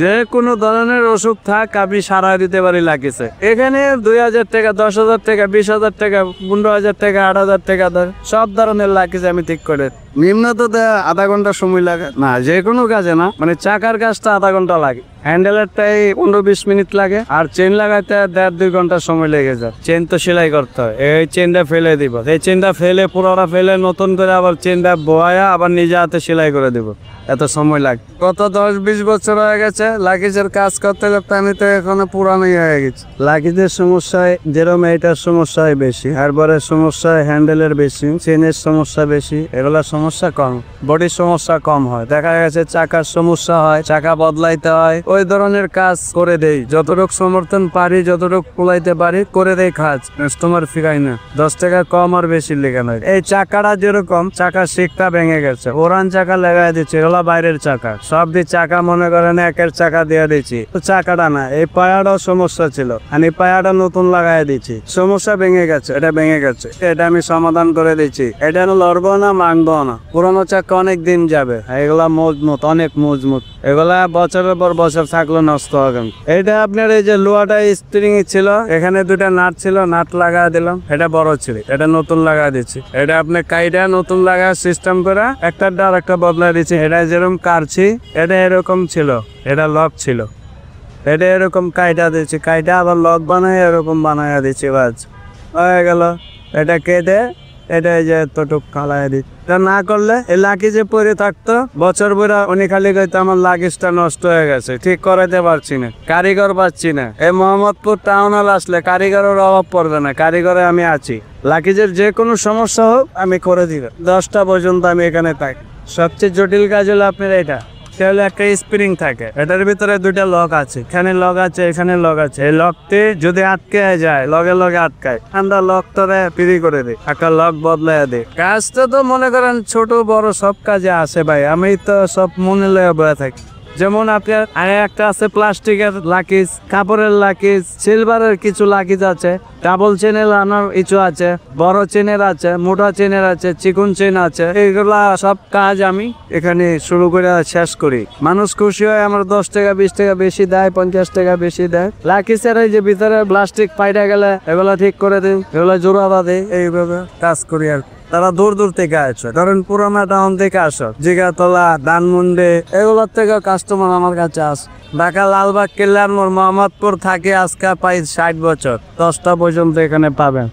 যে কোনো ধরনের অসুখ থাক আমি সারা দিতে পারি লাকিজে। এখানে 2000 টাকা, 10,000 টাকা, 20,000 টাকা, 15,000 টাকা, 8,000 টাকা সব ধরনের লাকিজ আমি ঠিক করে। নিম্ন তো আধা ঘন্টা সময় লাগে না, যে কোনো কাজে না, মানে চাকার কাজটা আধা ঘন্টা লাগে, হ্যান্ডেলেরটাই 15-20 মিনিট লাগে, আর চেন লাগাইতে 1.5-2 ঘন্টা সময় লেগে যায়। চেন তো সেলাই করতে হয়, এই চেনটা ফেলে দিব, এই চেনটা ফেলে পুরোটা ফেলে নতুন করে আবার চেনটা বোয়া আবার নিজে হাতে সেলাই করে দিব, এত সময় লাগে। গত 10-20 বছর হয়ে গেছে লাকিজের কাজ করতে করতে, আমি তো এখনো পুরানোই হয়ে গেছি। লাকিজের সমস্যায় যেরকম এইটার সমস্যাই বেশি, হারবারের সমস্যায় হ্যান্ডেলের বেশি, চেনের সমস্যা বেশি, এগুলা সমস্যা কম, বডির সমস্যা কম হয়। দেখা গেছে চাকার সমস্যা হয়, চাকা বদলাইতে হয়, ওই ধরনের কাজ করে দেই, যতটুকু সমর্থন পারি, যতটুকু কুলাইতে পারি করে দেই কাজ, কাস্টমার ফিরাই না। 10 টাকা কম আর বেশি লেগে নয়। এই চাকাটা যেরকম চাকা শিকটা ভেঙে গেছে, ওরান চাকা লাগাই দিচ্ছে, ওগুলা বাইরের চাকা, সব দিয়ে চাকা মনে করেন একের চাকা দিয়ে দিচ্ছি, তো চাকাটা না, এই পায়াটাও সমস্যা ছিল, আমি পায়াটা নতুন লাগাই দিচ্ছি, সমস্যা ভেঙে গেছে, এটা ভেঙে গেছে, এটা আমি সমাধান করে দিচ্ছি। এটা লড়বো না, মানবো না, পুরোনো চাকা অনেক দিন যাবে, এগুলা মজবুত, অনেক মজবুত, এগুলা বছরের পর বছর থাকলে নষ্ট হবে। এটা আপনার এই যে লোহাটা স্প্রিং ছিল, এখানে 2টা নাট ছিল, নাট লাগা দিলাম, এটা বড় ছিল, এটা নতুন লাগা দিচ্ছি। এটা আপনি কাইটা নতুন লাগা সিস্টেম করে একটা আর একটা বদলা দিচ্ছি। এটা যেরকম কাটছি, এটা এরকম ছিল, এটা লক ছিল, এটা এরকম কাইটা দিচ্ছি, কাইটা আবার লক বানাই এরকম বানাইয়া দিচ্ছি, বাস হয়ে গেল। এটা কেটে এটা এই যে এতটুক কালাই দিচ্ছি। এটা না করলে এই লাকিজে পরে থাকতো বছর ভরা, উনি খালি কইতো আমার লাকিজটা নষ্ট হয়ে গেছে, ঠিক করাইতে পারছি না, কারিগর পাচ্ছি না। এই মোহাম্মদপুর টাউন হল আসলে কারিগরের অভাব পড়বে না, কারিগরে আমি আছি। লাকিজের যে কোনো সমস্যা হোক আমি করে দিব, 10টা পর্যন্ত আমি এখানে থাকি। সবচেয়ে জটিল কাজ হলো আপনার এটা, তাহলে একটা স্প্রিং থাকে, এটার ভিতরে 2টা লক আছে, এখানে লক আছে, এখানে লক আছে। এই লকটি যদি আটকে যায়, লগে লগে আটকায়, আমরা লক তোরে ফ্রি করে দিই, একটা লক বদলাই দিই। কাজটা তো মনে করেন ছোট বড় সব কাজে আসে ভাই, আমি তো সব মনে লয়ে বয়ে থাকি। যেমন আপনার একটা আছে প্লাস্টিকের লাকিজ, কাপড়ের লাকিজ, সিলভারের কিছু লাকিজ আছে, ডাবল চেনের আনার কিছু আছে, বড় চেনের আছে, মোটা চেনের আছে, চিকন চেন আছে, এইগুলা সব কাজ আমি এখানে শুরু করে শেষ করি। মানুষ খুশি হয়, আমার 10 টাকা 20 টাকা বেশি দেয়, 50 টাকা বেশি দেয়। লাকিজের এই যে ভিতরে প্লাস্টিক পাইটা গেলে এগুলা ঠিক করে দিই, এগুলা জোড়া বাঁধে, এইভাবে কাজ করি। আর তারা দূর দূর থেকে আসে, ধরেন পুরানা টাউন থেকে আসো, জিগাতলা, ধানমন্ডি, এগুলোর থেকে কাস্টমার আমার কাছে আসে। ঢাকা লালবাগ কেল্লার মোড় মোহাম্মদপুর থাকে, আজকে প্রায় 60 বছর, 10টা পর্যন্ত এখানে পাবেন।